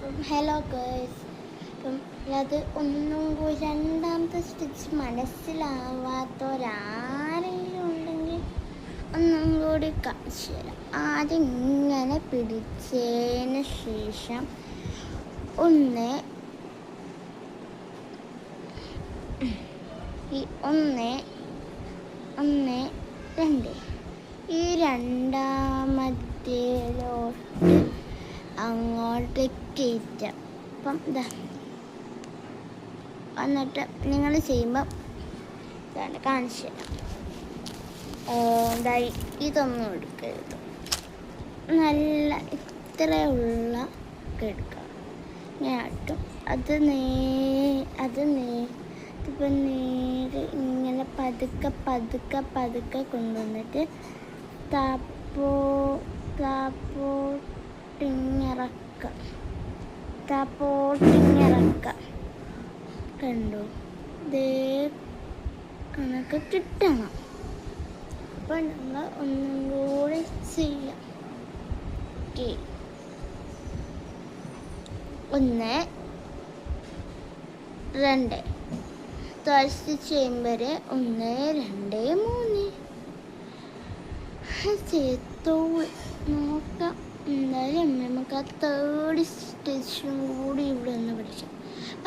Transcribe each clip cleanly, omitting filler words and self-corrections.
Hello girls. അത് ഒന്നും കൂടി രണ്ടാമത്തെ സ്റ്റിച്ച് മനസ്സിലാവാത്തവരാരെങ്കിലും ഉണ്ടെങ്കിൽ ഒന്നും കൂടി കാണിച്ചു തരാം. ആദ്യം ഇങ്ങനെ പിടിച്ചതിന് ശേഷം ഒന്ന് രണ്ട് ഈ രണ്ടാമത്തേലോട്ട് അങ്ങോട്ട് കയറ്റാം. അപ്പം ഇതാ എന്നിട്ട് നിങ്ങൾ ചെയ്യുമ്പം ഇതാണ് കാണിച്ചു തരാം. ഇതൊന്നും എടുക്കരുത്, നല്ല ഇത്രയുള്ള എടുക്കാം. ഞാട്ടും അത് ഇപ്പം നേരെ ഇങ്ങനെ പതുക്കെ കൊണ്ടുവന്നിട്ട് താപ്പോട്ടിങ്ങിറക്കാം. കണ്ടു, ഇതേ കണക്ക് കിട്ടണം. അപ്പം നമ്മൾ ഒന്നും കൂടി ചെയ്യാം. ഓക്കെ, 1 2 സ്റ്റിച്ച് ചെയ്യുമ്പോൾ 1 2 3 ചെയ്തോളൂ. നോക്കാം. എന്തായാലും നമുക്ക് ആ 3rd സ്റ്റിച്ചും കൂടി ഇവിടെ ഒന്ന് പഠിക്കാം.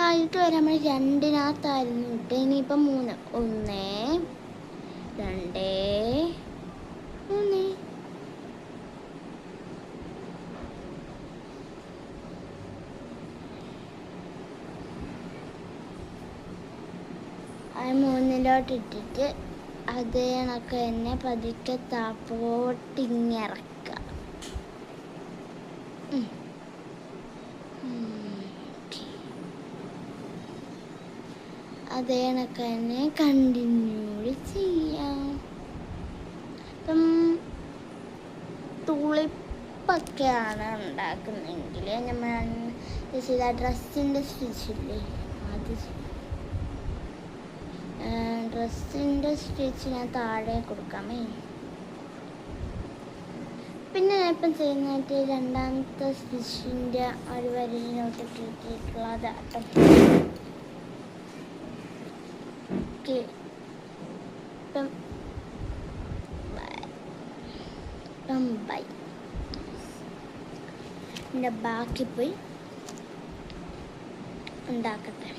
ആയിട്ട് വരാൻ നമ്മൾ 2-നകത്തായിരുന്നു ഇട്ട്. ഇനിയിപ്പം 3 1 2 3 3-ലോട്ട് ഇട്ടിട്ട് അതേ കണക്ക് തന്നെ പതുക്കെ താപ്പോട്ടിങ്ങിറക്കുക. അതേ കണക്ക് തന്നെ കണ്ടിന്യൂ ചെയ്യാം. ഇപ്പം തുളിപ്പൊക്കെയാണ് ഉണ്ടാക്കുന്നെങ്കിൽ നമ്മൾ ചെയ്ത ഡ്രസ്സിൻ്റെ സ്റ്റിച്ചില്ലേ, അത് ഡ്രസ്സിൻ്റെ സ്റ്റിച്ച് ഞാൻ താഴെ കൊടുക്കാമേ. പിന്നെ ഞാൻ ഇപ്പം ചെയ്യുന്നതായിട്ട് രണ്ടാമത്തെ സ്റ്റിച്ചിൻ്റെ ഒരു വരിയിലോട്ട് കിട്ടിയിട്ടുള്ളതാട്ടോ. ഓക്കെ, ഇപ്പം ബൈ. എൻ്റെ ബാക്കി പോയി ഉണ്ടാക്കട്ടെ.